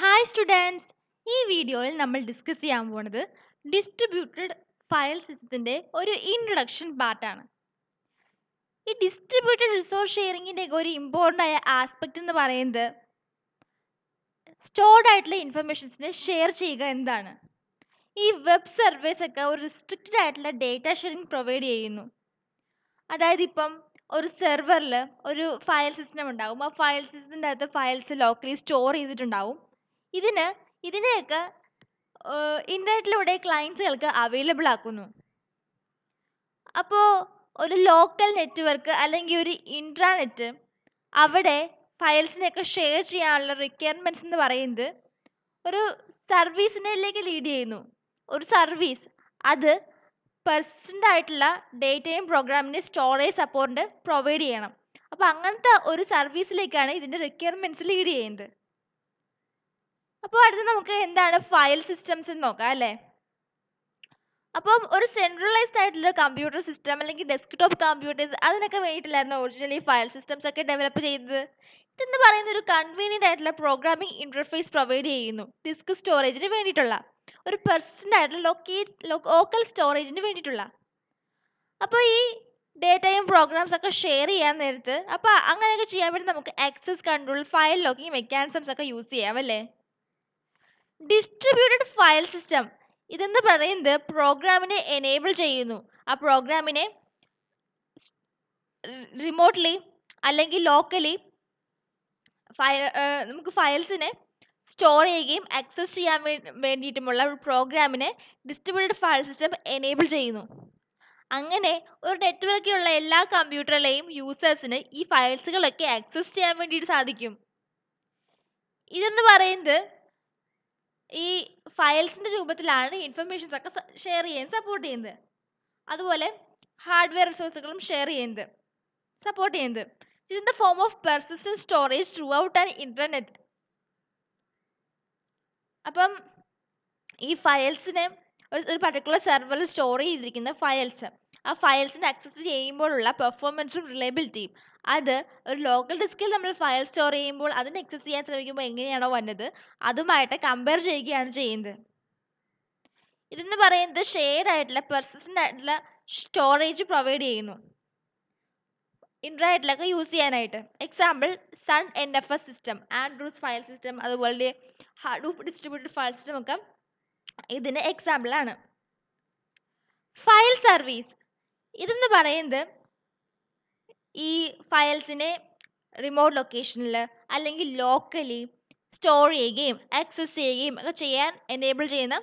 Hi students, ഈ വീഡിയോയിൽ നമ്മൾ ഡിസ്കസ് ചെയ്യാൻ പോകുന്നത് ഡിസ്ട്രിബ്യൂട്ടഡ് ഫയൽ സിസ്റ്റത്തിൻ്റെ ഒരു ഇൻട്രൊഡക്ഷൻ പാർട്ടാണ്. ഈ ഡിസ്ട്രിബ്യൂട്ടഡ് റിസോഴ്സ് ഷെയറിങ്ങിൻ്റെ ഒരു ഇമ്പോർട്ടൻ്റ് ആയ ആസ്പെക്റ്റ് എന്ന് പറയുന്നത് സ്റ്റോർഡ് ആയിട്ടുള്ള ഇൻഫർമേഷൻസിനെ ഷെയർ ചെയ്യുക എന്താണ്. ഈ വെബ് സർവേസ് ഒക്കെ ഒരു റിസ്ട്രിക്റ്റഡ് ആയിട്ടുള്ള ഡേറ്റ ഷെയറിംഗ് പ്രൊവൈഡ് ചെയ്യുന്നു. അതായത് ഇപ്പം ഒരു സെർവറിൽ ഒരു ഫയൽ സിസ്റ്റം ഉണ്ടാകും. ആ ഫയൽ സിസ്റ്റത്തിൻ്റെ അകത്ത് ഫയൽസ് ലോക്കലി സ്റ്റോർ ചെയ്തിട്ടുണ്ടാവും. ഇതിനെയൊക്കെ ഇൻ്റർനെറ്റിലൂടെ ക്ലയൻസുകൾക്ക് അവൈലബിൾ ആക്കുന്നു. അപ്പോൾ ഒരു ലോക്കൽ നെറ്റ്വർക്ക് അല്ലെങ്കിൽ ഒരു ഇൻട്രാനെറ്റ് അവിടെ ഫയൽസിനെയൊക്കെ ഷെയർ ചെയ്യാനുള്ള റിക്വയർമെൻറ്റ്സ് എന്ന് പറയുന്നത് ഒരു സർവീസിലേക്ക് ലീഡ് ചെയ്യുന്നു. ഒരു സർവീസ് അത് പെർസിസ്റ്റൻ്റ് ആയിട്ടുള്ള ഡേറ്റയും പ്രോഗ്രാമിൻ്റെ സ്റ്റോറേജ് സപ്പോർട്ട് പ്രൊവൈഡ് ചെയ്യണം. അപ്പോൾ അങ്ങനത്തെ ഒരു സർവീസിലേക്കാണ് ഇതിൻ്റെ റിക്വയർമെൻറ്റ്സ് ലീഡ് ചെയ്യുന്നത്. അപ്പോൾ അടുത്ത് നമുക്ക് എന്താണ് ഫയൽ സിസ്റ്റംസ് എന്ന് നോക്കാം അല്ലേ. അപ്പം ഒരു സെൻട്രലൈസ്ഡ് ആയിട്ടുള്ള കമ്പ്യൂട്ടർ സിസ്റ്റം അല്ലെങ്കിൽ ഡെസ്ക്ടോപ്പ് കമ്പ്യൂട്ടേഴ്സ് അതിനൊക്കെ വേണ്ടിയിട്ടില്ലായിരുന്നു ഒറിജിനലി ഫയൽ സിസ്റ്റംസ് ഒക്കെ ഡെവലപ്പ് ചെയ്തത്. ഇതെന്ന് പറയുന്ന ഒരു കൺവീനിയൻ്റ് ആയിട്ടുള്ള പ്രോഗ്രാമിംഗ് ഇൻ്റർഫേസ് പ്രൊവൈഡ് ചെയ്യുന്നു ഡിസ്ക് സ്റ്റോറേജിന് വേണ്ടിയിട്ടുള്ള, ഒരു പെർസിസ്റ്റൻ്റ് ആയിട്ടുള്ള ലോക്കൽ സ്റ്റോറേജിന് വേണ്ടിയിട്ടുള്ള. അപ്പോൾ ഈ ഡേറ്റയും പ്രോഗ്രാംസ് ഒക്കെ ഷെയർ ചെയ്യാൻ നേരത്ത് അപ്പോൾ അങ്ങനെയൊക്കെ ചെയ്യാൻ വേണ്ടി നമുക്ക് access control, file locking mechanisms ഒക്കെ യൂസ് ചെയ്യാം അല്ലേ. ഡിസ്ട്രിബ്യൂട്ടഡ് ഫയൽ സിസ്റ്റം ഇതെന്ന് പറയുന്നത് പ്രോഗ്രാമിനെ എനേബിൾ ചെയ്യുന്നു. ആ പ്രോഗ്രാമിനെ റിമോട്ട്ലി അല്ലെങ്കിൽ ലോക്കലി നമുക്ക് ഫയൽസിനെ സ്റ്റോർ ചെയ്യുകയും ആക്സസ് ചെയ്യാൻ വേണ്ടിയിട്ടുമുള്ള ഒരു പ്രോഗ്രാമിനെ ഡിസ്ട്രിബ്യൂട്ടഡ് ഫയൽ സിസ്റ്റം എനേബിൾ ചെയ്യുന്നു. അങ്ങനെ ഒരു നെറ്റ്വർക്കിലുള്ള എല്ലാ കമ്പ്യൂട്ടറിലെയും യൂസേഴ്സിന് ഈ ഫയൽസുകളൊക്കെ ആക്സസ് ചെയ്യാൻ വേണ്ടിയിട്ട് സാധിക്കും. ഇതെന്ന് പറയുന്നത് ഈ ഫയൽസിൻ്റെ രൂപത്തിലാണ് ഇൻഫർമേഷൻസ് ഒക്കെ ഷെയർ ചെയ്യാൻ സപ്പോർട്ട് ചെയ്യുന്നത്. അതുപോലെ ഹാർഡ്വെയർ റിസോഴ്സുകളും ഷെയർ ചെയ്യുന്നത് സപ്പോർട്ട് ചെയ്യുന്നത്. It is in the form of persistent storage through out an internet. അപ്പം ഈ ഫയൽസിനെ ഒരു പർട്ടിക്കുലർ സെർവറിൽ സ്റ്റോർ ചെയ്തിരിക്കുന്ന ഫയൽസ്, ആ ഫയൽസിനെ ആക്സസ് ചെയ്യുമ്പോഴുള്ള പെർഫോമൻസും റിലയബിലിറ്റിയും അത് ഒരു ലോക്കൽ ഡിസ്കിൽ നമ്മൾ ഫയൽ സ്റ്റോർ ചെയ്യുമ്പോൾ അതിനെ ആക്സസ് ചെയ്യാൻ ശ്രമിക്കുമ്പോൾ എങ്ങനെയാണോ വന്നത് അതുമായിട്ട് കമ്പയർ ചെയ്യുകയാണ് ചെയ്യുന്നത്. ഇതെന്ന് പറയുന്നത് ഷെയർഡ് ആയിട്ടുള്ള പെർസിസ്റ്റൻ്റ് ആയിട്ടുള്ള സ്റ്റോറേജ് പ്രൊവൈഡ് ചെയ്യുന്നു ഇൻ്റർനെറ്റിലൊക്കെ യൂസ് ചെയ്യാനായിട്ട്. Example sun NFS system, Andrews file system, അതുപോലെ ഹഡൂപ്പ് ഡിസ്ട്രിബ്യൂട്ടഡ് ഫയൽ സിസ്റ്റം ഒക്കെ ഇതിന് എക്സാമ്പിളാണ്. ഫയൽ സർവീസ് ഇതെന്ന് പറയുന്നത് ഈ ഫയൽസിനെ റിമോട്ട് ലൊക്കേഷനിൽ അല്ലെങ്കിൽ ലോക്കലി സ്റ്റോർ ചെയ്യുകയും ആക്സസ് ചെയ്യുകയും ഒക്കെ ചെയ്യാൻ എനേബിൾ ചെയ്യുന്ന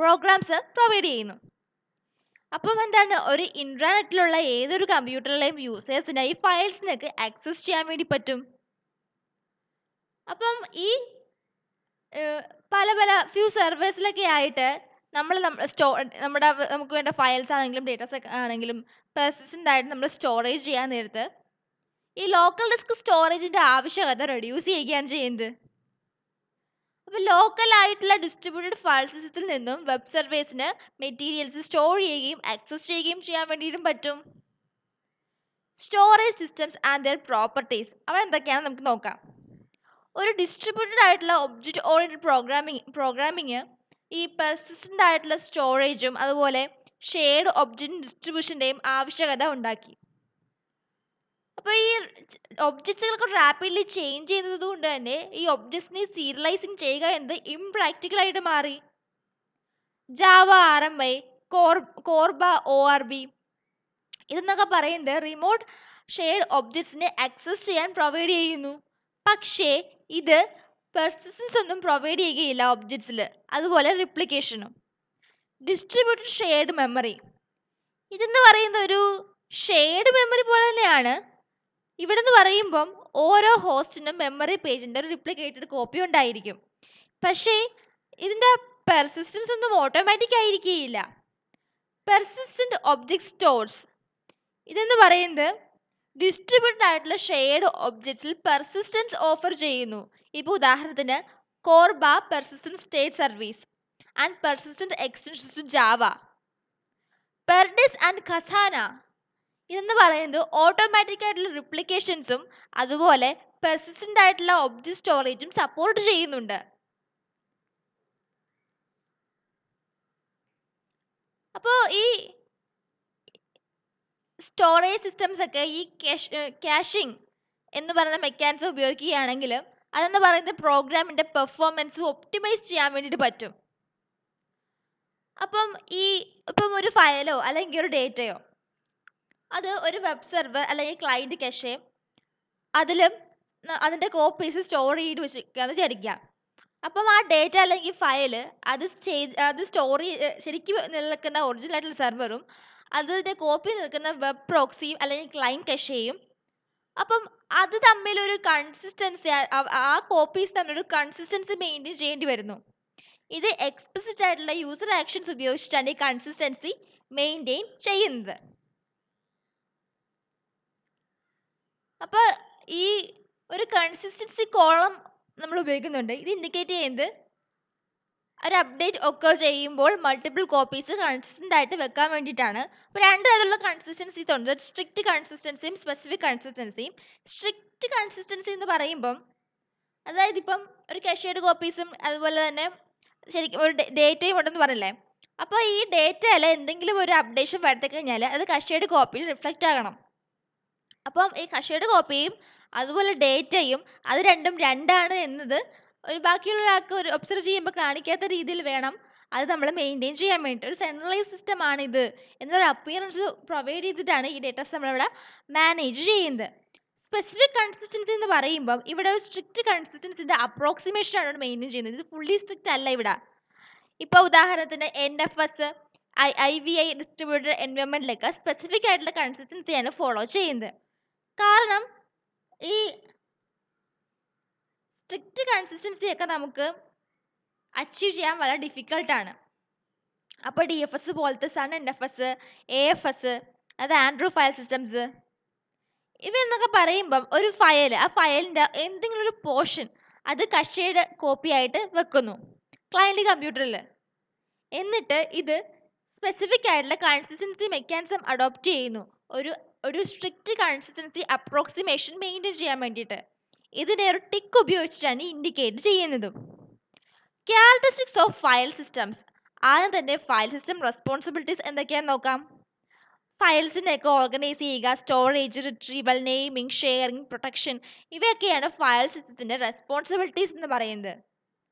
പ്രോഗ്രാംസ് പ്രൊവൈഡ് ചെയ്യുന്നു. അപ്പം എന്താണ്, ഒരു ഇൻ്റർനെറ്റിലുള്ള ഏതൊരു കമ്പ്യൂട്ടറിലെയും യൂസേഴ്സിന് ഈ ഫയൽസിനൊക്കെ ആക്സസ് ചെയ്യാൻ വേണ്ടി പറ്റും. അപ്പം ഈ പല ഫ്യൂ സെർവേഴ്സിലൊക്കെ ആയിട്ട് നമുക്ക് വേണ്ട ഫയൽസ് ആണെങ്കിലും ഡേറ്റാസ് ആണെങ്കിലും പെർസിസ്റ്റൻ്റ് ആയിട്ട് നമ്മൾ സ്റ്റോറേജ് ചെയ്യാൻ നേരത്ത് ഈ ലോക്കൽ ഡിസ്ക് സ്റ്റോറേജിൻ്റെ ആവശ്യകത റെഡ്യൂസ് ചെയ്യുകയാണ് ചെയ്യുന്നത്. അപ്പോൾ ലോക്കലായിട്ടുള്ള ഡിസ്ട്രിബ്യൂട്ടഡ് ഫയൽ സിസ്റ്റത്തിൽ നിന്നും വെബ് സർവേസിന് മെറ്റീരിയൽസ് സ്റ്റോർ ചെയ്യുകയും ആക്സസ് ചെയ്യുകയും ചെയ്യാൻ വേണ്ടിയിട്ടും പറ്റും. Storage systems and their properties അവ എന്തൊക്കെയാണെന്ന് നമുക്ക് നോക്കാം. ഒരു ഡിസ്ട്രിബ്യൂട്ടഡ് ആയിട്ടുള്ള ഒബ്ജക്റ്റ് ഓറിയൻറ്റഡ് പ്രോഗ്രാമിങ് ഈ പെർസിസ്റ്റൻ്റ് ആയിട്ടുള്ള സ്റ്റോറേജും അതുപോലെ ഷെയർഡ് ഒബ്ജക്റ്റ് ഡിസ്ട്രിബ്യൂഷൻ്റെയും ആവശ്യകത ഉണ്ടാക്കി. അപ്പോൾ ഈ ഒബ്ജക്ട്സുകൾക്ക് റാപ്പിഡ്ലി ചേഞ്ച് ചെയ്യുന്നത് കൊണ്ട് തന്നെ ഈ ഒബ്ജക്ട്സിനെ സീരിയലൈസിങ് ചെയ്യുക എന്നത് ഇംപ്രാക്ടിക്കലായിട്ട് മാറി. ജാവ RMI, കോർബ ORB ഇതെന്നൊക്കെ പറയുന്നത് റിമോട്ട് ഷെയർഡ് ഒബ്ജക്ട്സിനെ ആക്സസ് ചെയ്യാൻ പ്രൊവൈഡ് ചെയ്യുന്നു. പക്ഷേ ഇത് പെർസിസ്റ്റൻസ് ഒന്നും പ്രൊവൈഡ് ചെയ്യുകയില്ല ഒബ്ജക്ട്സിൽ. അതുപോലെ റിപ്ലിക്കേഷനും. ഡിസ്ട്രിബ്യൂട്ടഡ് ഷെയർഡ് മെമ്മറി ഇതെന്ന് പറയുന്ന ഒരു ഷെയർഡ് മെമ്മറി പോലെ തന്നെയാണ്. ഇവിടെ നിന്ന് പറയുമ്പം ഓരോ ഹോസ്റ്റിനും മെമ്മറി പേജിൻ്റെ ഒരു റിപ്ലിക്കേറ്റഡ് കോപ്പി ഉണ്ടായിരിക്കും. പക്ഷേ ഇതിൻ്റെ പെർസിസ്റ്റൻസ് ഒന്നും ഓട്ടോമാറ്റിക് ആയിരിക്കുകയില്ല. പെർസിസ്റ്റന്റ് ഒബ്ജക്റ്റ് സ്റ്റോർസ് ഇതെന്ന് പറയുന്നത് ഡിസ്ട്രിബ്യൂട്ടഡ് ആയിട്ടുള്ള ഷെയർഡ് ഒബ്ജക്ട്സിൽ പെർസിസ്റ്റൻസ് ഓഫർ ചെയ്യുന്നു. ഇപ്പോൾ ഉദാഹരണത്തിന് CORBA persistent state service and persistent extensions to Java. PerDiS and Khazana ഇതെന്ന് പറയുന്നത് ഓട്ടോമാറ്റിക് ആയിട്ടുള്ള റിപ്ലിക്കേഷൻസും അതുപോലെ പെർസിസ്റ്റന്റ് ആയിട്ടുള്ള ഒബ്ജക്റ്റ് സ്റ്റോറേജും സപ്പോർട്ട് ചെയ്യുന്നുണ്ട്. അപ്പോൾ ഈ സ്റ്റോറേജ് സിസ്റ്റംസ് ഒക്കെ ഈ ക്യാഷിംഗ് എന്ന് പറയുന്ന മെക്കാനിസം ഉപയോഗിക്കുകയാണെങ്കിൽ അതെന്ന് പറയുന്നത് പ്രോഗ്രാമിന്റെ പെർഫോമൻസ് ഒപ്റ്റിമൈസ് ചെയ്യാൻ വേണ്ടിയിട്ട് പറ്റും. അപ്പം ഇപ്പം ഒരു ഫയലോ അല്ലെങ്കിൽ ഒരു ഡേറ്റയോ അത് ഒരു വെബ് സെർവർ അല്ലെങ്കിൽ ക്ലയന്റ് കെഷെ അതിലും അതിന്റെ കോപ്പീസ് സ്റ്റോർ ചെയ്ത് വെച്ചിരിക്കാന്ന് വിചാരിക്കുക. അപ്പം ആ ഡേറ്റ അല്ലെങ്കിൽ ഫയൽ അത് സ്റ്റോർ ശരിക്കും നിൽക്കുന്ന ഒറിജിനൽ ആയിട്ടുള്ള സെർവറും അതിന്റെ കോപ്പി നിൽക്കുന്ന വെബ് പ്രോക്സിയും അല്ലെങ്കിൽ ക്ലയന്റ് കെഷയും അപ്പം അത് തമ്മിലൊരു കൺസിസ്റ്റൻസി ആ കോപ്പീസ് തമ്മിലൊരു കൺസിസ്റ്റൻസി മെയിൻറ്റെയിൻ ചെയ്യേണ്ടി വരുന്നു. ഇത് എക്സ്പ്ലിസിറ്റ് ആയിട്ടുള്ള യൂസർ ആക്ഷൻസ് ഉപയോഗിച്ചിട്ടാണ് ഈ കൺസിസ്റ്റൻസി മെയിൻറ്റെയിൻ ചെയ്യുന്നത്. അപ്പോൾ ഈ ഒരു കൺസിസ്റ്റൻസി കോളം നമ്മൾ ഉപയോഗിക്കുന്നുണ്ട്. ഇത് ഇൻഡിക്കേറ്റ് ചെയ്യുന്നത് ഒരു അപ്ഡേറ്റ് ഒക്കർ ചെയ്യുമ്പോൾ മൾട്ടിപ്പിൾ കോപ്പീസ് കൺസിസ്റ്റന്റ് ആയിട്ട് വെക്കാൻ വേണ്ടിയിട്ടാണ്. അപ്പോൾ രണ്ട് തരത്തിലുള്ള കൺസിസ്റ്റൻസീസ് ഉണ്ട്, സ്ട്രിക്റ്റ് കൺസിസ്റ്റൻസിയും സ്പെസിഫിക് കൺസിസ്റ്റൻസിയും. സ്ട്രിക്റ്റ് കൺസിസ്റ്റൻസി എന്ന് പറയുമ്പം അതായത് ഇപ്പം ഒരു കെഷേർഡ് കോപ്പീസും അതുപോലെ തന്നെ ശരിക്കും ഒരു ഡേറ്റയും ഉണ്ടെന്ന് പറഞ്ഞില്ലേ. അപ്പോൾ ഈ ഡേറ്റയിൽ എന്തെങ്കിലും ഒരു അപ്ഡേഷൻ വരുത്തി കഴിഞ്ഞാൽ അത് കഷേർഡ് കോപ്പിയിൽ റിഫ്ലക്റ്റ് ആകണം. അപ്പം ഈ കഷേർഡ് കോപ്പിയും അതുപോലെ ഡേറ്റയും അത് രണ്ടും രണ്ടാണ് എന്നത് ഒരു ബാക്കിയുള്ള ഒരാൾക്ക് ഒരു ഒബ്സർവ് ചെയ്യുമ്പോൾ കാണിക്കാത്ത രീതിയിൽ വേണം അത് നമ്മൾ മെയിൻറ്റെയിൻ ചെയ്യാൻ വേണ്ടിയിട്ട്. ഒരു സെൻട്രലൈസ് സിസ്റ്റം ആണിത് എന്നൊരു അപ്പിയറൻസ് പ്രൊവൈഡ് ചെയ്തിട്ടാണ് ഈ ഡേറ്റാസ് നമ്മളിവിടെ മാനേജ് ചെയ്യുന്നത്. സ്പെസിഫിക് കൺസിസ്റ്റൻസി എന്ന് പറയുമ്പം ഇവിടെ ഒരു സ്ട്രിക്റ്റ് കൺസിസ്റ്റൻസിൻ്റെ അപ്രോക്സിമേഷൻ ആണ് മെയിൻറ്റെയിൻ ചെയ്യുന്നത്. ഇത് ഫുള്ളി സ്ട്രിക്റ്റ് അല്ല ഇവിടെ. ഇപ്പോൾ ഉദാഹരണത്തിന് NFS IVI ഡിസ്ട്രിബ്യൂട്ടഡ് എൻവയോൺമെൻറ്റിലൊക്കെ സ്പെസിഫിക് ആയിട്ടുള്ള കൺസിസ്റ്റൻസിയാണ് ഫോളോ ചെയ്യുന്നത്. കാരണം ഈ സ്ട്രിക്റ്റ് കൺസിസ്റ്റൻസി ഒക്കെ നമുക്ക് അച്ചീവ് ചെയ്യാൻ വളരെ ഡിഫിക്കൽട്ടാണ്. അപ്പോൾ DFS പോലത്തെ സൺ NFS, AFS, അത് ആൻഡ്രൂ ഫയൽ സിസ്റ്റംസ് ഇവയെന്നൊക്കെ പറയുമ്പം ഒരു ഫയൽ ആ ഫയലിൻ്റെ എന്തെങ്കിലും ഒരു പോർഷൻ അത് കഷേർഡ് കോപ്പി ആയിട്ട് വെക്കുന്നു ക്ലയൻറ്റ് കമ്പ്യൂട്ടറിൽ. എന്നിട്ട് ഇത് സ്പെസിഫിക് ആയിട്ടുള്ള കൺസിസ്റ്റൻസി മെക്കാനിസം അഡോപ്റ്റ് ചെയ്യുന്നു ഒരു സ്ട്രിക്റ്റ് കൺസിസ്റ്റൻസി അപ്രോക്സിമേഷൻ മെയിൻറ്റെയിൻ ചെയ്യാൻ വേണ്ടിയിട്ട്. ഇതിനെ ഒരു ടിക്ക് ഉപയോഗിച്ചിട്ടാണ് ഇൻഡിക്കേറ്റ് ചെയ്യുന്നതും. Characteristics of file systems. ആദ്യം തന്നെ ഫയൽ സിസ്റ്റം റെസ്പോൺസിബിലിറ്റീസ് എന്തൊക്കെയാണെന്ന് നോക്കാം. ഫയൽസിനെയൊക്കെ ഓർഗനൈസ് ചെയ്യുക, storage, retrieval, naming, sharing, protection ഇവയൊക്കെയാണ് ഫയൽ സിസ്റ്റത്തിൻ്റെ റെസ്പോൺസിബിലിറ്റീസ് എന്ന് പറയുന്നത്.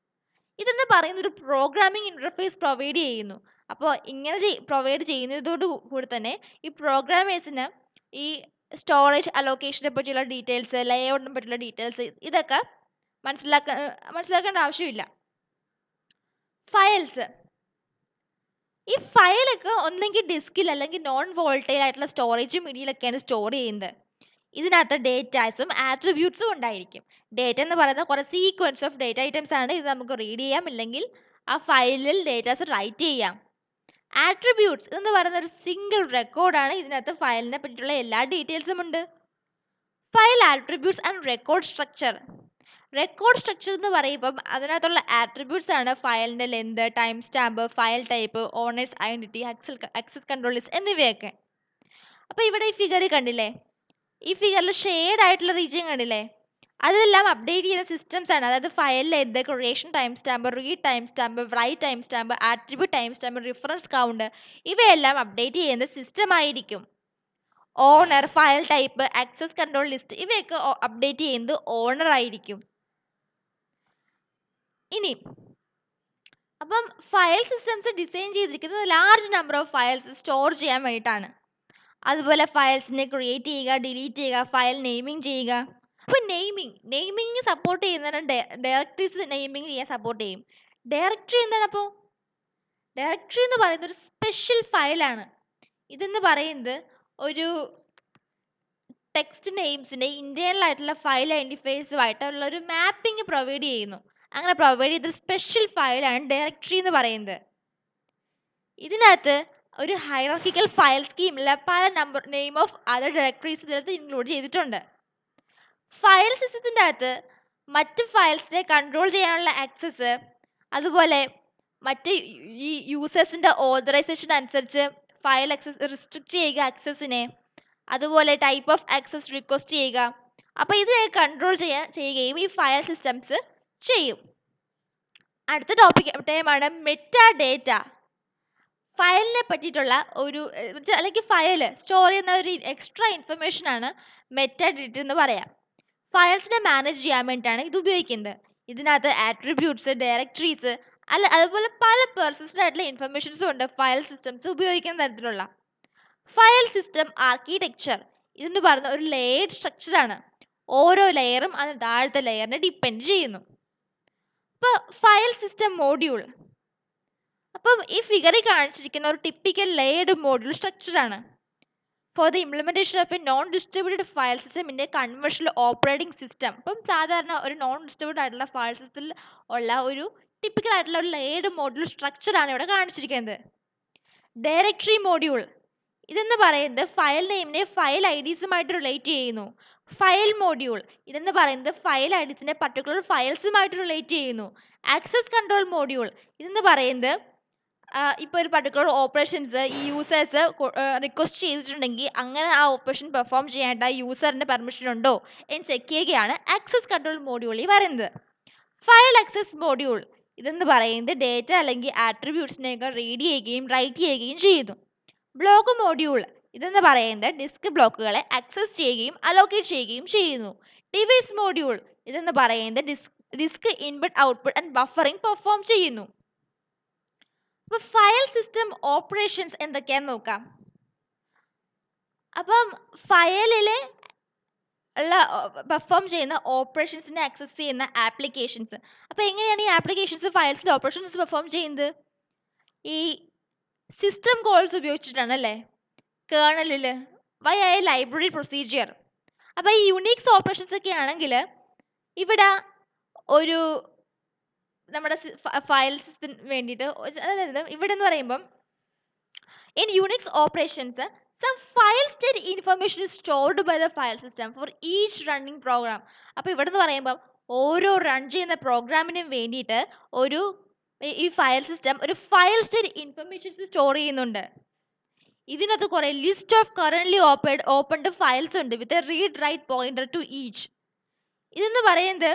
ഇതെന്ന് പറയുന്ന ഒരു പ്രോഗ്രാമിംഗ് ഇൻ്റർഫേസ് പ്രൊവൈഡ് ചെയ്യുന്നു. അപ്പോൾ ഇങ്ങനെ പ്രൊവൈഡ് ചെയ്യുന്നതോട് കൂടി തന്നെ ഈ പ്രോഗ്രാമേഴ്സിന് ഈ സ്റ്റോറേജ് അലോക്കേഷനെ പറ്റിയുള്ള ഡീറ്റെയിൽസ്, ലേഔട്ടിനെ പറ്റിയുള്ള ഡീറ്റെയിൽസ് ഇതൊക്കെ മനസ്സിലാക്കേണ്ട ആവശ്യമില്ല. ഫയൽസ്, ഈ ഫയലൊക്കെ ഒന്നെങ്കിൽ ഡിസ്കിൽ അല്ലെങ്കിൽ നോൺ വോൾട്ടൈൽ ആയിട്ടുള്ള സ്റ്റോറേജ് മീഡിയയിലൊക്കെയാണ് സ്റ്റോർ ചെയ്യുന്നത്. ഇതിനകത്ത് ഡേറ്റാസും ആട്രിബ്യൂട്ട്സും ഉണ്ടായിരിക്കും. ഡേറ്റ എന്ന് പറയുന്നത് കുറേ സീക്വൻസ് ഓഫ് ഡേറ്റ ഐറ്റംസ് ആണ്. ഇത് നമുക്ക് റീഡ് ചെയ്യാം, ഇല്ലെങ്കിൽ ആ ഫയലിൽ ഡേറ്റാസ് റൈറ്റ് ചെയ്യാം. ആട്രിബ്യൂട്ട്സ് എന്ന് പറയുന്ന ഒരു സിംഗിൾ റെക്കോർഡാണ്. ഇതിനകത്ത് ഫയലിനെ പറ്റിയുള്ള എല്ലാ ഡീറ്റെയിൽസും ഉണ്ട്. File attributes and record structure. Record structure എന്ന് പറയുമ്പം അതിനകത്തുള്ള ആട്രിബ്യൂട്ട്സ് ആണ് ഫയലിൻ്റെ length, time stamp, file type, owner's identity, access control list എന്നിവയൊക്കെ. അപ്പോൾ ഇവിടെ ഈ ഫിഗറിൽ കണ്ടില്ലേ, ഈ ഫിഗറിൽ ഷെയ്ഡ് ആയിട്ടുള്ള റീജിയൻ കണ്ടില്ലേ, അതെല്ലാം അപ്ഡേറ്റ് ചെയ്യുന്ന സിസ്റ്റംസ് ആണ്. അതായത് ഫയലിൽ എന്ത് creation time stamp, read time stamp, write time stamp, attribute time stamp, reference count ഇവയെല്ലാം അപ്ഡേറ്റ് ചെയ്യുന്ന സിസ്റ്റം ആയിരിക്കും. Owner, file type, access control list ഇവയൊക്കെ അപ്ഡേറ്റ് ചെയ്യുന്നത് ഓണർ ആയിരിക്കും. ഇനി അപ്പം ഫയൽ സിസ്റ്റംസ് ഡിസൈൻ ചെയ്തിരിക്കുന്നത് large number of files store ചെയ്യാൻ വേണ്ടിയിട്ടാണ്. അതുപോലെ ഫയൽസിനെ ക്രിയേറ്റ് ചെയ്യുക, ഡിലീറ്റ് ചെയ്യുക, ഫയൽ നെയിമിംഗ് ചെയ്യുക. അപ്പോൾ നെയിമിംഗ് സപ്പോർട്ട് ചെയ്യുന്നതിന് ഡയറക്ടറീസ് നെയിമിംഗ് ചെയ്യാൻ സപ്പോർട്ട് ചെയ്യും. ഡയറക്ടറി എന്താണ്? അപ്പോൾ ഡയറക്ടറി എന്ന് പറയുന്നത് ഒരു സ്പെഷ്യൽ ഫയലാണ്. ഇതെന്ന് പറയുന്നത് ഒരു ടെക്സ്റ്റ് നെയിംസിൻ്റെ ഇൻറ്റേർണൽ ആയിട്ടുള്ള ഫയൽ ഐഡൻറ്റിഫയേഴ്സുമായിട്ടുള്ള ഒരു മാപ്പിംഗ് പ്രൊവൈഡ് ചെയ്യുന്നു. അങ്ങനെ പ്രൊവൈഡ് ചെയ്തൊരു സ്പെഷ്യൽ ഫയലാണ് ഡയറക്ടറി എന്ന് പറയുന്നത്. ഇതിനകത്ത് ഒരു ഹൈറാർക്കിക്കൽ ഫയൽ സ്കീമിലെ പല നെയിം ഓഫ് അതർ ഡയറക്ടറീസ് ഇതിനകത്ത് ഇൻക്ലൂഡ് ചെയ്തിട്ടുണ്ട്. ഫയൽ സിസ്റ്റത്തിൻ്റെ അകത്ത് മറ്റ് ഫയൽസിനെ കൺട്രോൾ ചെയ്യാനുള്ള ആക്സസ്, അതുപോലെ മറ്റ് ഈ യൂസേഴ്സിൻ്റെ ഓതറൈസേഷൻ അനുസരിച്ച് ഫയൽ ആക്സസ് റിസ്ട്രിക്റ്റ് ചെയ്യുക ആക്സസിനെ, അതുപോലെ ടൈപ്പ് ഓഫ് ആക്സസ് റിക്വസ്റ്റ് ചെയ്യുക, അപ്പോൾ ഇത് കൺട്രോൾ ചെയ്യുകയും ഈ ഫയൽ സിസ്റ്റംസ് ചെയ്യും. അടുത്ത ടേമാണ് മെറ്റാ ഡേറ്റ. ഫയലിനെ പറ്റിയിട്ടുള്ള ഒരു അല്ലെങ്കിൽ ഫയൽ സ്റ്റോർ ചെയ്യുന്ന ഒരു എക്സ്ട്രാ ഇൻഫർമേഷൻ ആണ് മെറ്റാ ഡേറ്റ എന്ന് പറയാം. ഫയൽസിനെ മാനേജ് ചെയ്യാൻ വേണ്ടിയിട്ടാണ് ഇത് ഉപയോഗിക്കുന്നത്. ഇതിനകത്ത് ആട്രിബ്യൂട്ട്സ്, ഡയറക്ടറീസ് അതുപോലെ പല പെർസിസ്റ്റന്റ് ആയിട്ടുള്ള ഇൻഫർമേഷൻസും ഉണ്ട് ഫയൽ സിസ്റ്റംസ് ഉപയോഗിക്കുന്ന തരത്തിലുള്ള. ഫയൽ സിസ്റ്റം ആർക്കിടെക്ചർ ഇതെന്ന് പറയുന്ന ഒരു ലെയർഡ് സ്ട്രക്ചറാണ്. ഓരോ ലെയറും അത് താഴത്തെ ലെയറിനെ ഡിപ്പെൻഡ് ചെയ്യുന്നു. അപ്പോൾ ഫയൽ സിസ്റ്റം മോഡ്യൂൾ, അപ്പം ഈ ഫിഗറിൽ കാണിച്ചിരിക്കുന്ന ഒരു ടിപ്പിക്കൽ ലെയർഡ് മോഡ്യൂൾ സ്ട്രക്ചറാണ്. For the implementation of a non distributed file system in a conventional operating system. അപ്പം സാധാരണ ഒരു നോൺ ഡിസ്ട്രിബ്യൂട്ടഡ് ആയിട്ടുള്ള ഫയൽ സിസ്റ്റത്തിൽ ഉള്ള ഒരു ടിപ്പിക്കൽ ആയിട്ടുള്ള ഒരു ലെയർഡ് മോഡ്യൂൾ സ്ട്രക്ചറാണ് ഇവിടെ കാണിച്ചിരിക്കുന്നത്. ഡയറക്ടറി മോഡ്യൂൾ ഇതെന്ന് പറയുന്നത് ഫയൽ നെയിമിനെ ഫയൽ ഐ ഡീസുമായിട്ട് റിലേറ്റ് ചെയ്യുന്നു. ഫയൽ മോഡ്യൂൾ ഇതെന്ന് പറയുന്നത് ഫയൽ ഐ ഡീസിനെ പർട്ടിക്കുലർ ഫയൽസുമായിട്ട് റിലേറ്റ് ചെയ്യുന്നു. ആക്സസ് കൺട്രോൾ മോഡ്യൂൾ ഇതെന്ന് പറയുന്നത് ഇപ്പോൾ ഒരു പർട്ടിക്കുലർ ഓപ്പറേഷൻസ് ഈ യൂസേഴ്സ് റിക്വസ്റ്റ് ചെയ്തിട്ടുണ്ടെങ്കിൽ അങ്ങനെ ആ ഓപ്പറേഷൻ പെർഫോം ചെയ്യാനായിട്ട് ആ യൂസറിൻ്റെ പെർമിഷൻ ഉണ്ടോ എന്ന് ചെക്ക് ചെയ്യുകയാണ് ആക്സസ് കൺട്രോൾ മോഡ്യൂളിൽ വരുന്നത്. ഫയൽ ആക്സസ് മോഡ്യൂൾ ഇതെന്ന് പറയുന്നത് ഡേറ്റ അല്ലെങ്കിൽ ആട്രിബ്യൂട്ട്സിനെയൊക്കെ റീഡ് ചെയ്യുകയും റൈറ്റ് ചെയ്യുകയും ചെയ്യുന്നു. ബ്ലോക്ക് മോഡ്യൂൾ ഇതെന്ന് പറയുന്നത് ഡിസ്ക് ബ്ലോക്കുകളെ ആക്സസ് ചെയ്യുകയും അലോക്കേറ്റ് ചെയ്യുകയും ചെയ്യുന്നു. ഡിവൈസ് മോഡ്യൂൾ ഇതെന്ന് പറയുന്നത് disk input output and buffering perform ചെയ്യുന്നു. അപ്പോൾ ഫയൽ സിസ്റ്റം ഓപ്പറേഷൻസ് എന്തൊക്കെയാണെന്ന് നോക്കാം. അപ്പം ഫയലിൽ ഉള്ള പെർഫോം ചെയ്യുന്ന ഓപ്പറേഷൻസിനെ ആക്സസ് ചെയ്യുന്ന ആപ്ലിക്കേഷൻസ്. അപ്പോൾ എങ്ങനെയാണ് ഈ ആപ്ലിക്കേഷൻസ് ഫയൽസിൻ്റെ ഓപ്പറേഷൻസ് പെർഫോം ചെയ്യുന്നത്? ഈ സിസ്റ്റം കോൾസ് ഉപയോഗിച്ചിട്ടാണ് അല്ലേ? കേർണലിൽ വൈ ലൈബ്രറി പ്രൊസീജിയർ. അപ്പോൾ ഈ യുണീക്സ് ഓപ്പറേഷൻസ് ഒക്കെ ആണെങ്കിൽ ഇവിടെ ഒരു നമ്മുടെ ഫയൽസിന് വേണ്ടിയിട്ട്, അതായത് ഇവിടെ എന്ന് പറയുമ്പം in Unix operations some file state information is stored by the file system for each running program. അപ്പോൾ ഇവിടെ എന്ന് പറയുമ്പം ഓരോ റൺ ചെയ്യുന്ന പ്രോഗ്രാമിനും വേണ്ടിയിട്ട് ഈ ഫയൽ സിസ്റ്റം ഒരു ഫയൽ സ്റ്റേറ്റ് ഇൻഫർമേഷൻസ് സ്റ്റോർ ചെയ്യുന്നുണ്ട്. ഇതിനകത്ത് കുറേ list of currently opened files ഉണ്ട് with a read write pointer to each. ഇതെന്ന് പറയുന്നത്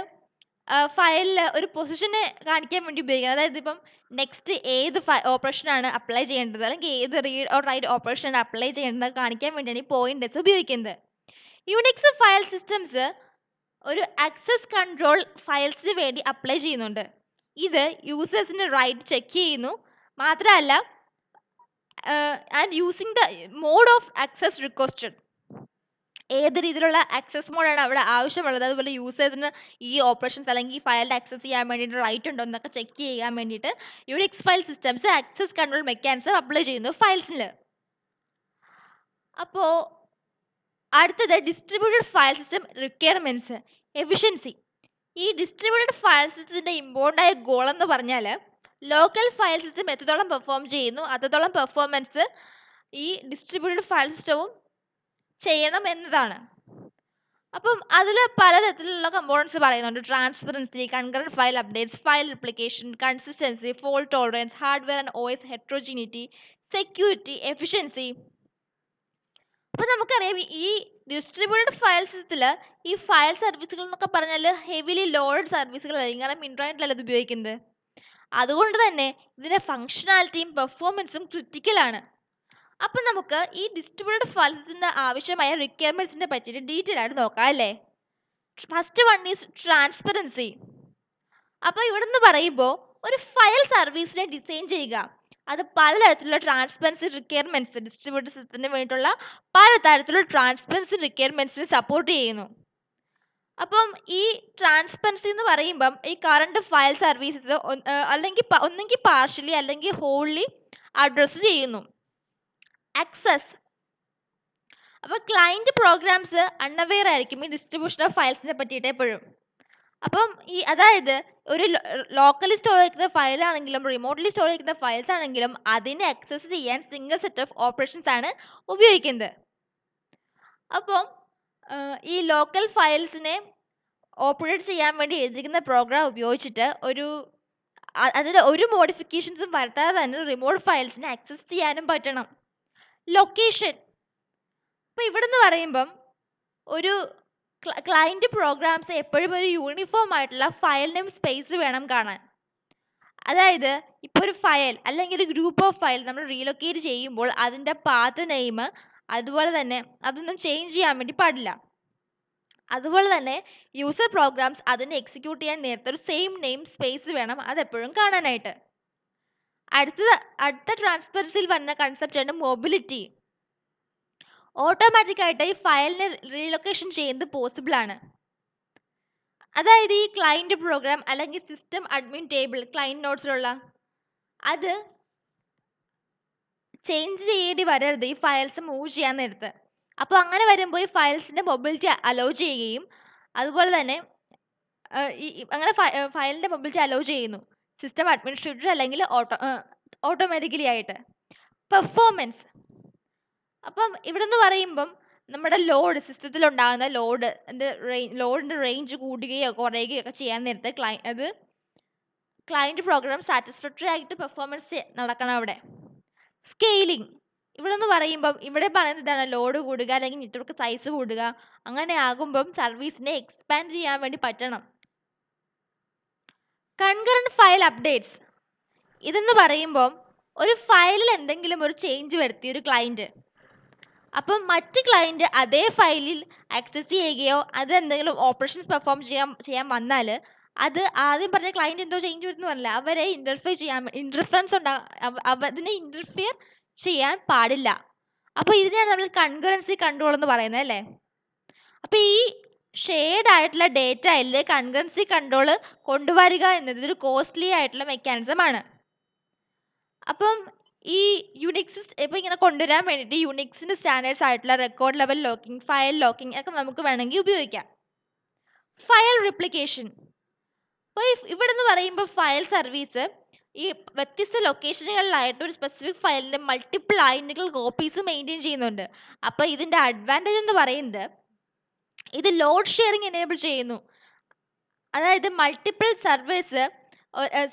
ഫയലിൽ ഒരു പൊസിഷനെ കാണിക്കാൻ വേണ്ടി ഉപയോഗിക്കുന്നത്. അതായത് ഇപ്പം നെക്സ്റ്റ് ഏത് ഓപ്പറേഷനാണ് അപ്ലൈ ചെയ്യേണ്ടത് അല്ലെങ്കിൽ ഏത് റീഡ് ഓർ റൈറ്റ് ഓപ്പറേഷനാണ് അപ്ലൈ ചെയ്യേണ്ടത് കാണിക്കാൻ വേണ്ടിയാണ് ഈ പോയിന്റേഴ്സ് ഉപയോഗിക്കുന്നത്. യുണിക്സ് ഫയൽ സിസ്റ്റംസ് ഒരു ആക്സസ് കൺട്രോൾ ഫയൽസിന് വേണ്ടി അപ്ലൈ ചെയ്യുന്നുണ്ട്. ഇത് യൂസേഴ്സിന് റൈറ്റ് ചെക്ക് ചെയ്യുന്നു. മാത്രമല്ല and using the mode of access requested, ഏത് രീതിയിലുള്ള ആക്സസ് മോഡാണ് അവിടെ ആവശ്യമുള്ളത്, അതുപോലെ യൂസേഴ്സിന് ഈ ഓപ്പറേഷൻസ് അല്ലെങ്കിൽ ഈ ഫയലിൽ ആക്സസ് ചെയ്യാൻ വേണ്ടിയിട്ട് റൈറ്റ് ഉണ്ടോ എന്നൊക്കെ ചെക്ക് ചെയ്യാൻ വേണ്ടിയിട്ട് Unix file systems access control mechanism apply ചെയ്യുന്നു ഫയൽസിൽ. അപ്പോൾ അടുത്തത് distributed file system requirements efficiency. ഈ ഡിസ്ട്രിബ്യൂട്ടഡ് ഫയൽ സിസ്റ്റത്തിൻ്റെ ഇമ്പോർട്ടൻ്റ് ആയ ഗോൾ എന്ന് പറഞ്ഞാൽ ലോക്കൽ ഫയൽ സിസ്റ്റം എത്രത്തോളം പെർഫോം ചെയ്യുന്നു അത്രത്തോളം പെർഫോമൻസ് ഈ ഡിസ്ട്രിബ്യൂട്ടഡ് ഫയൽ സിസ്റ്റവും ചെയ്യണം എന്നതാണ്. അപ്പം അതിൽ പലതരത്തിലുള്ള കമ്പോണൻസ് പറയുന്നുണ്ട്. Transparency, concurrent file updates, file replication, consistency, fault tolerance, hardware and OS heterogeneity, security, efficiency. അപ്പോൾ നമുക്കറിയാം ഈ ഡിസ്ട്രിബ്യൂട്ടഡ് ഫയൽ സിസ്റ്റത്തിൽ ഈ ഫയൽ സർവീസുകൾ എന്നൊക്കെ പറഞ്ഞാൽ ഹെവിലി ലോഡഡ് സർവീസുകളായിരിക്കും. കാരണം ഇൻ്റർനെറ്റിലല്ല ഇത് ഉപയോഗിക്കുന്നത്. അതുകൊണ്ട് തന്നെ ഇതിൻ്റെ ഫങ്ഷണാലിറ്റിയും പെർഫോമൻസും ക്രിറ്റിക്കലാണ്. അപ്പം നമുക്ക് ഈ ഡിസ്ട്രിബ്യൂട്ടഡ് ഫയൽ സിസ്റ്റത്തിന് ആവശ്യമായ റിക്വയർമെൻറ്റ്സിനെ പറ്റിയിട്ട് ഡീറ്റെയിൽ ആയിട്ട് നോക്കാം അല്ലേ. First one is transparency. അപ്പോൾ ഇവിടെ നിന്ന് പറയുമ്പോൾ ഒരു ഫയൽ സർവീസിനെ ഡിസൈൻ ചെയ്യുക, അത് പലതരത്തിലുള്ള ട്രാൻസ്പെറൻസി റിക്വയർമെൻറ്റ്സ് ഡിസ്ട്രിബ്യൂട്ടഡ് സിസ്റ്റത്തിന് വേണ്ടിയിട്ടുള്ള പലതരത്തിലുള്ള ട്രാൻസ്പെറൻസി റിക്വയർമെൻറ്റ്സിനെ സപ്പോർട്ട് ചെയ്യുന്നു. അപ്പം ഈ ട്രാൻസ്പെറൻസി എന്ന് പറയുമ്പം ഈ കറണ്ട് ഫയൽ സർവീസസ് ഒന്നെങ്കിൽ പാർഷ്യലി അല്ലെങ്കിൽ ഹോൾലി അഡ്രസ്സ് ചെയ്യുന്നു. ആക്സസ്, അപ്പോൾ ക്ലയൻറ്റ് പ്രോഗ്രാംസ് അൺഅവെയർ ആയിരിക്കും ഈ ഡിസ്ട്രിബ്യൂഷൻ ഓഫ് ഫയൽസിനെ പറ്റിയിട്ട് എപ്പോഴും. അപ്പം അതായത് ഒരു ലോക്കലി സ്റ്റോർ ചെയ്യുന്ന ഫയലാണെങ്കിലും റിമോട്ട്ലി സ്റ്റോർ ചെയ്യുന്ന ഫയൽസ് ആണെങ്കിലും അതിനെ ആക്സസ് ചെയ്യാൻ സിംഗിൾ സെറ്റ് ഓഫ് ഓപ്പറേഷൻസ് ആണ് ഉപയോഗിക്കുന്നത്. അപ്പം ഈ ലോക്കൽ ഫയൽസിനെ ഓപ്പറേറ്റ് ചെയ്യാൻ വേണ്ടി എഴുതിയിരിക്കുന്ന പ്രോഗ്രാം ഉപയോഗിച്ചിട്ട് അതിൽ ഒരു മോഡിഫിക്കേഷൻസും വരുത്താതെ തന്നെ റിമോട്ട് ഫയൽസിനെ ആക്സസ് ചെയ്യാനും പറ്റണം. ലൊക്കേഷൻ, അപ്പോൾ ഇവിടെ നിന്ന് പറയുമ്പം ഒരു ക്ലയൻറ്റ് പ്രോഗ്രാംസ് എപ്പോഴും ഒരു യൂണിഫോം ആയിട്ടുള്ള ഫയൽ നെയിം സ്പേസ് വേണം കാണാൻ. അതായത് ഇപ്പോൾ ഒരു ഫയൽ അല്ലെങ്കിൽ ഒരു ഗ്രൂപ്പ് ഓഫ് ഫയൽ നമ്മൾ റീലൊക്കേറ്റ് ചെയ്യുമ്പോൾ അതിൻ്റെ പാത്ത് നെയിം അതുപോലെ തന്നെ അതൊന്നും ചേഞ്ച് ചെയ്യാൻ വേണ്ടി പാടില്ല. അതുപോലെ തന്നെ യൂസർ പ്രോഗ്രാംസ് അതിനെ എക്സിക്യൂട്ട് ചെയ്യാൻ നേരത്തെ ഒരു സെയിം നെയിം സ്പേസ് വേണം അതെപ്പോഴും കാണാനായിട്ട്. അടുത്ത ട്രാൻസ്പെറൻസിയിൽ വരുന്ന കൺസെപ്റ്റാണ് മൊബിലിറ്റി. ഓട്ടോമാറ്റിക്കായിട്ട് ഈ ഫയലിനെ റീലൊക്കേഷൻ ചെയ്യുന്നത് പോസിബിൾ ആണ്. അതായത് ഈ ക്ലയൻറ്റ് പ്രോഗ്രാം അല്ലെങ്കിൽ സിസ്റ്റം അഡ്മിൻ ടേബിൾ ക്ലയൻറ്റ് നോട്ട്സിലുള്ള അത് ചേഞ്ച് ചെയ്യേണ്ടി വരരുത് ഈ ഫയൽസ് മൂവ് ചെയ്യാൻ നേരത്ത്. അപ്പോൾ അങ്ങനെ വരുമ്പോൾ ഈ ഫയൽസിൻ്റെ മൊബിലിറ്റി അലോ ചെയ്യുകയും അതുപോലെ തന്നെ അങ്ങനെ ഫയലിൻ്റെ മൊബിലിറ്റി അലോ ചെയ്യുന്നു സിസ്റ്റം അഡ്മിനിസ്ട്രേറ്റർ അല്ലെങ്കിൽ ഓട്ടോമാറ്റിക്കലി ആയിട്ട്. പെർഫോമൻസ്. അപ്പം ഇവിടെ നിന്ന് പറയുമ്പം നമ്മുടെ ലോഡ് സിസ്റ്റത്തിലുണ്ടാകുന്ന ലോഡിൻ്റെ റേഞ്ച് കൂടുകയോ കുറയുകയോ ഒക്കെ ചെയ്യാൻ നേരത്തെ ക്ലയൻറ്റ് പ്രോഗ്രാം സാറ്റിസ്ഫാക്ടറി ആയിട്ട് പെർഫോമൻസ് നടക്കണം അവിടെ. സ്കെയിലിംഗ്. ഇവിടെ നിന്ന് പറയുമ്പം ഇവിടെ പറയുന്നത് ഇതാണ്, ലോഡ് കൂടുക അല്ലെങ്കിൽ നെറ്റ്വർക്ക് സൈസ് കൂടുക. അങ്ങനെ ആകുമ്പം സർവീസിനെ എക്സ്പാൻഡ് ചെയ്യാൻ വേണ്ടി പറ്റണം. Concurrent file updates. ഇതെന്ന് പറയുമ്പം ഒരു ഫയലിൽ എന്തെങ്കിലും ഒരു ചേഞ്ച് വരുത്തി ഒരു ക്ലയൻറ്റ്, അപ്പം മറ്റ് ക്ലയൻറ്റ് അതേ ഫയലിൽ ആക്സസ് ചെയ്യുകയോ അത് എന്തെങ്കിലും ഓപ്പറേഷൻസ് പെർഫോം ചെയ്യാൻ വന്നാൽ അത് ആദ്യം പറഞ്ഞ ക്ലയൻറ്റ് എന്തോ ചേഞ്ച് വരുന്നു പറഞ്ഞില്ല, അവരെ അതിനെ ഇൻ്റർഫിയർ ചെയ്യാൻ പാടില്ല. അപ്പോൾ ഇതിനെയാണ് നമ്മൾ കൺകറൻസി കൺട്രോൾ എന്ന് പറയുന്നത് അല്ലേ. അപ്പോൾ ഈ ഷെയർഡ് ആയിട്ടുള്ള ഡേറ്റയിൽ കൺകറൻസി കൺട്രോൾ കൊണ്ടുവരിക എന്നത് ഒരു കോസ്റ്റ്ലി ആയിട്ടുള്ള മെക്കാനിസമാണ്. അപ്പം ഈ യുണിക്സ് ഇപ്പോൾ ഇങ്ങനെ കൊണ്ടുവരാൻ വേണ്ടിയിട്ട് യുണിക്സിൻ്റെ സ്റ്റാൻഡേർഡ്സ് ആയിട്ടുള്ള record level locking, file locking ഒക്കെ നമുക്ക് വേണമെങ്കിൽ ഉപയോഗിക്കാം. File replication. അപ്പോൾ ഇവിടെ നിന്ന് പറയുമ്പോൾ ഫയൽ സർവീസ് ഈ വ്യത്യസ്ത ലൊക്കേഷനുകളിലായിട്ട് ഒരു സ്പെസിഫിക് ഫയലിൻ്റെ മൾട്ടിപ്പിൾ ഐഡൻറ്റിക്കൽ കോപ്പീസ് മെയിൻറ്റെയിൻ ചെയ്യുന്നുണ്ട്. അപ്പോൾ ഇതിൻ്റെ അഡ്വാൻറ്റേജ് എന്ന് പറയുന്നത് ഇത് ലോഡ് ഷെയറിംഗ് എനേബിൾ ചെയ്യുന്നു. അതായത് മൾട്ടിപ്പിൾ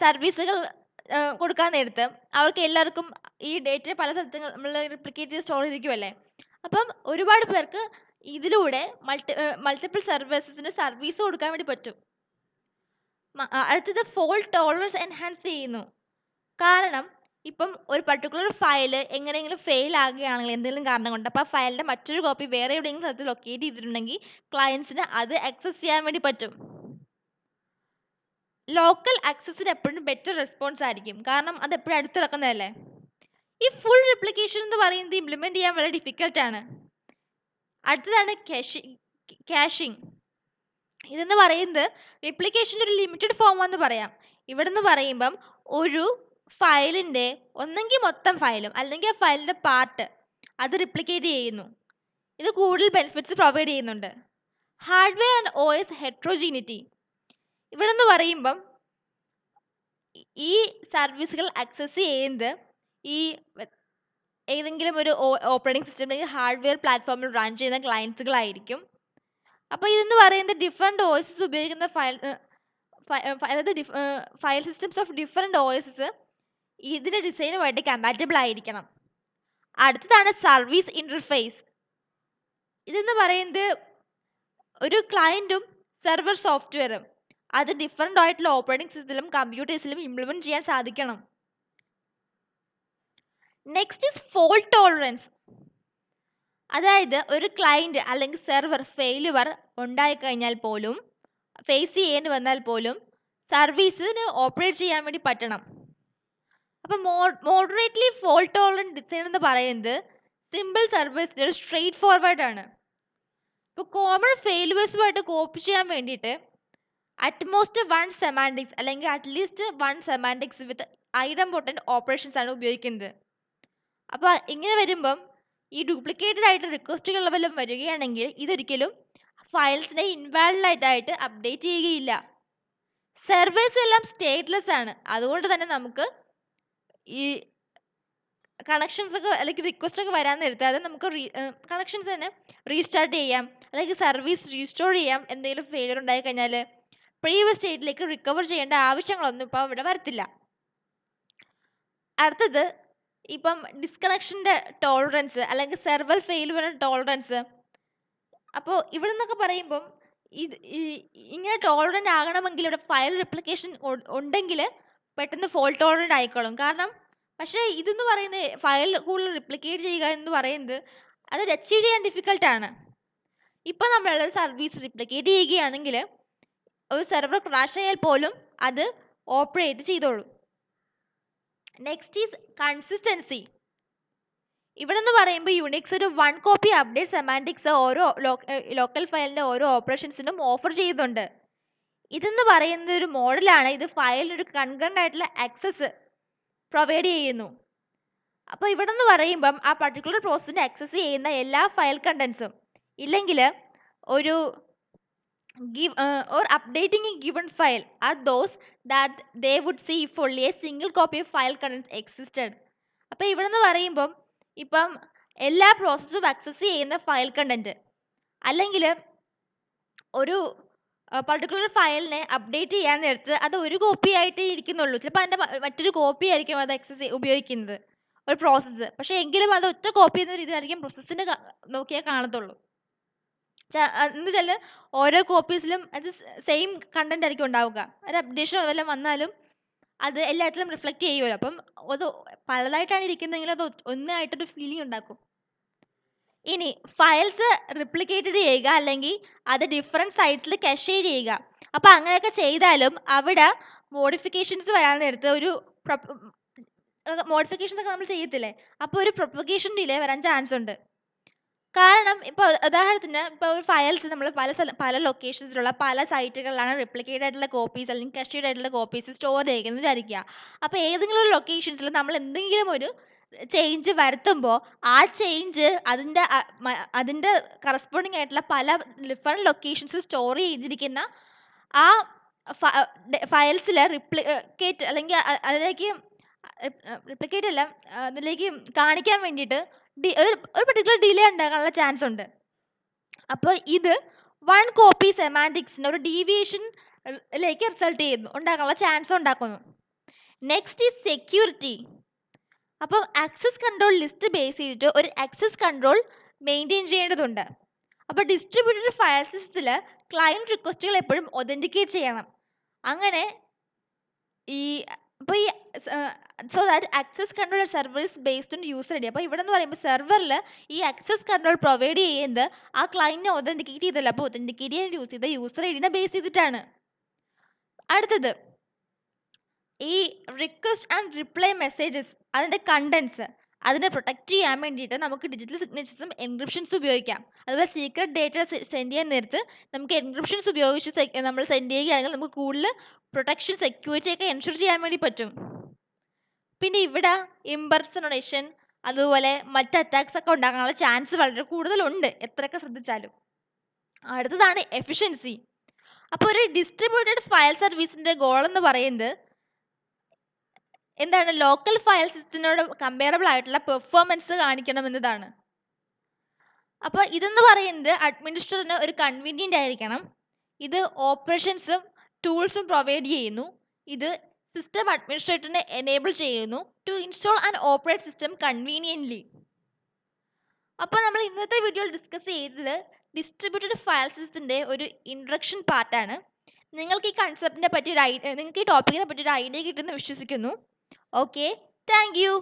സർവീസുകൾ കൊടുക്കാൻ നേരത്ത് അവർക്ക് എല്ലാവർക്കും ഈ ഡേറ്റ പല സ്ഥലത്ത് നമ്മൾ റിപ്ലിക്കേറ്റ് ചെയ്ത് സ്റ്റോർ ചെയ്തിരിക്കുമല്ലേ. അപ്പം ഒരുപാട് പേർക്ക് ഇതിലൂടെ മൾട്ടിപ്പിൾ സർവീസ് കൊടുക്കാൻ വേണ്ടി പറ്റും. അടുത്തത് ഫോൾട്ട് ടോളറൻസ് എൻഹാൻസ് ചെയ്യുന്നു. കാരണം ഇപ്പം ഒരു പർട്ടിക്കുലർ ഫയൽ എങ്ങനെയെങ്കിലും ഫെയിൽ ആകുകയാണെങ്കിൽ എന്തെങ്കിലും കാരണം കൊണ്ട്, അപ്പോൾ ആ ഫയലിൻ്റെ മറ്റൊരു കോപ്പി വേറെ എവിടെയെങ്കിലും സ്ഥലത്ത് ലൊക്കേറ്റ് ചെയ്തിട്ടുണ്ടെങ്കിൽ ക്ലയൻസിന് അത് ആക്സസ് ചെയ്യാൻ വേണ്ടി പറ്റും. ലോക്കൽ ആക്സസിന് എപ്പോഴും ബെറ്റർ റെസ്പോൺസ് ആയിരിക്കും, കാരണം അത് എപ്പോഴും അടുത്ത് കിടക്കുന്നതല്ലേ. ഈ ഫുൾ റിപ്ലിക്കേഷൻ എന്ന് പറയുന്നത് ഇംപ്ലിമെൻറ്റ് ചെയ്യാൻ വളരെ ഡിഫിക്കൽട്ടാണ്. അടുത്തതാണ് കാഷിംഗ്. ഇതെന്ന് പറയുന്നത് റിപ്ലിക്കേഷൻ്റെ ഒരു ലിമിറ്റഡ് ഫോമാണെന്ന് പറയാം. ഇവിടെ നിന്ന് പറയുമ്പം ഒരു ഫയലിൻ്റെ ഒന്നെങ്കിൽ മൊത്തം ഫയലും അല്ലെങ്കിൽ ആ ഫയലിൻ്റെ പാർട്ട് അത് റിപ്ലിക്കേറ്റ് ചെയ്യുന്നു. ഇത് കൂടുതൽ ബെനിഫിറ്റ്സ് പ്രൊവൈഡ് ചെയ്യുന്നുണ്ട്. Hardware and OS heterogeneity. ഇവിടെ നിന്ന് പറയുമ്പം ഈ സർവീസുകൾ ആക്സസ് ചെയ്യുന്നത് ഈ ഏതെങ്കിലും ഒരു ഓപ്പറേറ്റിംഗ് സിസ്റ്റം അല്ലെങ്കിൽ ഹാർഡ്വെയർ പ്ലാറ്റ്ഫോമിൽ റൺ ചെയ്യുന്ന ക്ലയൻസുകളായിരിക്കും. അപ്പോൾ ഇതെന്ന് പറയുന്നത് ഡിഫറെൻറ്റ് OS ഉപയോഗിക്കുന്ന file systems of different OS ഇതിൻ്റെ ഡിസൈനുമായിട്ട് കമ്പാറ്റബിൾ ആയിരിക്കണം. അടുത്തതാണ് സർവീസ് ഇൻ്റർഫേസ്. ഇതെന്ന് പറയുന്നത് ഒരു ക്ലയൻറ്റും സെർവർ സോഫ്റ്റ്വെയറും അത് ഡിഫറെൻ്റ് ആയിട്ടുള്ള ഓപ്പറേറ്റിംഗ് സിസ്റ്റത്തിലും കമ്പ്യൂട്ടേഴ്സിലും ഇംപ്ലിമെൻറ്റ് ചെയ്യാൻ സാധിക്കണം. Next is fault tolerance. അതായത് ഒരു ക്ലയൻറ്റ് അല്ലെങ്കിൽ സെർവർ ഫെയിലുവർ ഉണ്ടായിക്കഴിഞ്ഞാൽ പോലും, ഫേസ് ചെയ്യേണ്ടി വന്നാൽ പോലും സർവീസിന് ഓപ്പറേറ്റ് ചെയ്യാൻ വേണ്ടി പറ്റണം. അപ്പം മോഡറേറ്റ്ലി ഫോൾട്ട് ടോളറൻറ്റ് ഡിസൈൻ എന്ന് പറയുന്നത് സിമ്പിൾ സർവീസിന് ഒരു സ്ട്രെയിറ്റ് ഫോർവേഡ് ആണ്. ഇപ്പോൾ കോമൺ ഫെയിലുവേഴ്സുമായിട്ട് കോപ്പ് ചെയ്യാൻ വേണ്ടിയിട്ട് അറ്റ്മോസ്റ്റ് 1 സെമാൻറ്റിക്സ് അല്ലെങ്കിൽ അറ്റ്ലീസ്റ്റ് 1 സെമാൻറ്റിക്സ് വിത്ത് ഐഡംപൊട്ടൻറ്റ് ഓപ്പറേഷൻസ് ആണ് ഉപയോഗിക്കുന്നത്. അപ്പോൾ ഇങ്ങനെ വരുമ്പം ഈ ഡ്യൂപ്ലിക്കേറ്റഡ് ആയിട്ട് റിക്വസ്റ്റുകൾ വല്ലതും വരികയാണെങ്കിൽ ഇതൊരിക്കലും ഫയൽസിനെ ഇൻവാലിഡ് ആയിട്ട് അപ്ഡേറ്റ് ചെയ്യുകയില്ല. സെർവേഴ്സ് എല്ലാം സ്റ്റേറ്റ്ലെസ് ആണ്. അതുകൊണ്ട് തന്നെ നമുക്ക് ഈ കണക്ഷൻസ് ഒക്കെ അല്ലെങ്കിൽ റിക്വസ്റ്റ് ഒക്കെ വരാൻ നേരത്തെ അത് നമുക്ക് കണക്ഷൻസ് തന്നെ റീസ്റ്റാർട്ട് ചെയ്യാം അല്ലെങ്കിൽ സർവീസ് റീസ്റ്റോർ ചെയ്യാം. എന്തെങ്കിലും ഫെയിലിയർ ഉണ്ടായി കഴിഞ്ഞാൽ പ്രീവിയസ് സ്റ്റേറ്റിലേക്ക് റിക്കവർ ചെയ്യേണ്ട ആവശ്യങ്ങളൊന്നും ഇപ്പോൾ ഇവിടെ വരത്തില്ല. അടുത്തത് ഇപ്പം ഡിസ്കണക്ഷൻ്റെ ടോളറൻസ് അല്ലെങ്കിൽ സെർവർ ഫെയിലുവർ ടോളറൻസ്. അപ്പോൾ ഇവിടെ നിന്നൊക്കെ പറയുമ്പം ഇങ്ങനെ ടോളറൻ്റ് ആകണമെങ്കിൽ ഇവിടെ ഫയൽ റിപ്ലിക്കേഷൻ ഉണ്ടെങ്കിൽ പെട്ടെന്ന് ഫോൾട്ട് ടോളറൻ്റ് ആയിക്കോളും. കാരണം പക്ഷേ ഇതെന്ന് പറയുന്നത് ഫയൽ കൂടുതൽ റിപ്ലിക്കേറ്റ് ചെയ്യുക എന്ന് പറയുന്നത് അത് അച്ചീവ് ചെയ്യാൻ ഡിഫിക്കൽട്ടാണ്. ഇപ്പം നമ്മൾ സർവീസ് റിപ്ലിക്കേറ്റ് ചെയ്യുകയാണെങ്കിൽ ഒരു സെർവർ ക്രാഷ് ആയാൽ പോലും അത് ഓപ്പറേറ്റ് ചെയ്തോളും. Next is consistency. ഇവിടെ എന്ന് പറയുമ്പോൾ യുണിക്സ് ഒരു 1 കോപ്പി അപ്ഡേറ്റ് സെമാൻറ്റിക്സ് ഓരോ ലോക്കൽ ഫയലിൻ്റെ ഓരോ ഓപ്പറേഷൻസിനും ഓഫർ ചെയ്യുന്നുണ്ട്. ഇതെന്ന് പറയുന്ന ഒരു മോഡലാണ്. ഇത് ഫയലിന് ഒരു കൺകറൻ്റ് ആയിട്ടുള്ള ആക്സസ് പ്രൊവൈഡ് ചെയ്യുന്നു. അപ്പോൾ ഇവിടെ എന്ന് പറയുമ്പം ആ പർട്ടിക്കുലർ പ്രോസസ്സിനെ ആക്സസ് ചെയ്യുന്ന എല്ലാ ഫയൽ കണ്ടൻസും ഇല്ലെങ്കിൽ ഒരു or updating a given file are those that they would see if only a single copy of file contents existed. അപ്പോൾ ഇവിടെ നിന്ന് പറയുമ്പം ഇപ്പം എല്ലാ പ്രോസസ്സും ആക്സസ് ചെയ്യുന്ന ഫയൽ കണ്ടൻറ്റ് അല്ലെങ്കിൽ ഒരു പർട്ടിക്കുലർ ഫയലിനെ അപ്ഡേറ്റ് ചെയ്യാൻ നേരത്ത് അത് ഒരു കോപ്പി ആയിട്ടേ ഇരിക്കുന്നുള്ളൂ. ചിലപ്പോൾ അതിൻ്റെ മറ്റൊരു കോപ്പി ആയിരിക്കും അത് ആക്സസ് ഉപയോഗിക്കുന്നത് ഒരു പ്രോസസ്സ്. പക്ഷേ എങ്കിലും അത് ഒറ്റ കോപ്പി എന്ന രീതിയിലായിരിക്കും പ്രോസസ്സിന് നോക്കിയാൽ കാണത്തുള്ളൂ. എന്ന് വെച്ചാൽ ഓരോ കോപ്പീസിലും അത് സെയിം കണ്ടന്റ് ആയിരിക്കും ഉണ്ടാവുക. ഒരു അപ്ഡേഷൻ വല്ലതും വന്നാലും അത് എല്ലാത്തിലും റിഫ്ലക്റ്റ് ചെയ്യുമല്ലോ. അപ്പം അത് പലതായിട്ടാണ് ഇരിക്കുന്നതെങ്കിൽ അത് ഒന്നായിട്ടൊരു ഫീലിംഗ് ഉണ്ടാക്കും. ഇനി ഫയൽസ് റിപ്ലിക്കേറ്റഡ് ചെയ്യുക അല്ലെങ്കിൽ അത് ഡിഫറെൻറ്റ് സൈറ്റ്സിൽ കഷേ ചെയ്യുക. അപ്പോൾ അങ്ങനെയൊക്കെ ചെയ്താലും അവിടെ മോഡിഫിക്കേഷൻസ് വരാൻ നേരത്ത് ഒരു മോഡിഫിക്കേഷൻസ് ഒക്കെ നമ്മൾ ചെയ്യത്തില്ലേ, അപ്പോൾ ഒരു പ്രൊപ്പഗേഷൻ ഡിലേ വരാൻ ചാൻസ് ഉണ്ട്. കാരണം ഇപ്പോൾ ഉദാഹരണത്തിന് ഇപ്പോൾ ഒരു ഫയൽസ് നമ്മൾ പല ലൊക്കേഷൻസിലുള്ള പല സൈറ്റുകളിലാണ് റിപ്ലിക്കേറ്റ് ആയിട്ടുള്ള കോപ്പീസ് അല്ലെങ്കിൽ കഷീഡ് ആയിട്ടുള്ള കോപ്പീസ് സ്റ്റോർ ചെയ്യുന്നത് വിചാരിക്കുക. അപ്പോൾ ഏതെങ്കിലും ഒരു ലൊക്കേഷൻസിൽ നമ്മൾ എന്തെങ്കിലും ഒരു ചേഞ്ച് വരുത്തുമ്പോൾ ആ ചേഞ്ച് അതിൻ്റെ കറസ്പോണ്ടിങ് ആയിട്ടുള്ള പല ഡിഫറെൻറ്റ് ലൊക്കേഷൻസിൽ സ്റ്റോർ ചെയ്തിരിക്കുന്ന ആ ഫയൽസിൽ റിപ്ലിക്കേറ്റ് അല്ലെങ്കിൽ അതിലേക്ക് റിപ്ലിക്കേറ്റ് അല്ല അതിലേക്ക് കാണിക്കാൻ വേണ്ടിയിട്ട് ഒരു പർട്ടിക്കുലർ ഡിലേ ഉണ്ടാകാനുള്ള ചാൻസ് ഉണ്ട്. അപ്പോൾ ഇത് 1 കോപ്പി സെമാൻറ്റിക്സിന് ഒരു ഡീവിയേഷനിലേക്ക് റിസൾട്ട് ചെയ്യുന്നു, ഉണ്ടാകാനുള്ള ചാൻസ് ഉണ്ടാക്കുന്നു. Next is security. അപ്പോൾ ആക്സസ് കൺട്രോൾ ലിസ്റ്റ് ബേസ് ചെയ്തിട്ട് ഒരു ആക്സസ് കൺട്രോൾ മെയിൻറ്റെയിൻ ചെയ്യേണ്ടതുണ്ട്. അപ്പോൾ ഡിസ്ട്രിബ്യൂട്ടഡ് ഫയൽ സിസ്റ്റത്തിൽ ക്ലയൻറ്റ് റിക്വസ്റ്റുകൾ എപ്പോഴും ഒതൻറ്റിക്കേറ്റ് ചെയ്യണം. അങ്ങനെ അപ്പോൾ so that access control server is based on user I D. അപ്പോൾ ഇവിടെ എന്ന് പറയുമ്പോൾ സെർവറിൽ ഈ ആക്സസ് കൺട്രോൾ പ്രൊവൈഡ് ചെയ്യുന്നത് ആ ക്ലയൻറ്റിനെ ഒതൻറ്റിക്കേറ്റ് ചെയ്തല്ല, അപ്പോൾ ഒതൻറ്റിക്കേറ്റ് ചെയ്യാൻ യൂസ് ചെയ്ത യൂസർ ഐ ഡിനെ ബേസ് ചെയ്തിട്ടാണ്. അടുത്തത് ഈ റിക്വസ്റ്റ് ആൻഡ് റിപ്ലൈ മെസ്സേജസ് അതിൻ്റെ കണ്ടൻസ് അതിനെ പ്രൊട്ടക്റ്റ് ചെയ്യാൻ വേണ്ടിയിട്ട് നമുക്ക് ഡിജിറ്റൽ സിഗ്നേച്ചേഴ്സും എൻക്രിപ്ഷൻസ് ഉപയോഗിക്കാം. അതുപോലെ സീക്രട്ട് ഡേറ്റ സെൻഡ് ചെയ്യാൻ നേരത്ത് നമുക്ക് എൻക്രിപ്ഷൻസ് ഉപയോഗിച്ച് നമ്മൾ സെൻഡ് ചെയ്യുകയാണെങ്കിൽ നമുക്ക് കൂടുതൽ പ്രൊട്ടക്ഷൻ സെക്യൂരിറ്റി ഒക്കെ എൻഷുർ ചെയ്യാൻ വേണ്ടി പറ്റും. പിന്നെ ഇവിടെ ഇംപെർസണേഷൻ അതുപോലെ മറ്റ് അറ്റാക്സ് ഒക്കെ ഉണ്ടാകാനുള്ള ചാൻസ് വളരെ കൂടുതലുണ്ട് എത്രയൊക്കെ ശ്രദ്ധിച്ചാലും. അടുത്തതാണ് എഫിഷ്യൻസി. അപ്പോൾ ഒരു ഡിസ്ട്രിബ്യൂട്ടഡ് ഫയൽ സർവീസിൻ്റെ ഗോൾ എന്ന് പറയുന്നത് എന്താണ്, ലോക്കൽ ഫയൽ സിസ്റ്റത്തിനോട് കമ്പയറബിൾ ആയിട്ടുള്ള പെർഫോമൻസ് കാണിക്കണം എന്നതാണ്. അപ്പോൾ ഇതെന്ന് പറയുന്നത് അഡ്മിനിസ്ട്രേറ്ററിന് ഒരു കൺവീനിയൻ്റ് ആയിരിക്കണം. ഇത് ഓപ്പറേഷൻസും ടൂൾസും പ്രൊവൈഡ് ചെയ്യുന്നു. ഇത് സിസ്റ്റം അഡ്മിനിസ്ട്രേറ്ററിനെ എനേബിൾ ചെയ്യുന്നു to install and operate system conveniently. അപ്പോൾ നമ്മൾ ഇന്നത്തെ വീഡിയോയിൽ ഡിസ്കസ് ചെയ്തത് ഡിസ്ട്രിബ്യൂട്ടഡ് ഫയൽ സിസ്റ്റത്തിൻ്റെ ഒരു ഇൻട്രൊഡക്ഷൻ പാർട്ടാണ്. നിങ്ങൾക്ക് ഈ കൺസെപ്റ്റിനെ പറ്റി നിങ്ങൾക്ക് ഈ ടോപ്പിക്കിനെ പറ്റി ഒരു ഐഡിയ കിട്ടുമെന്ന് വിശ്വസിക്കുന്നു. Okay, thank you.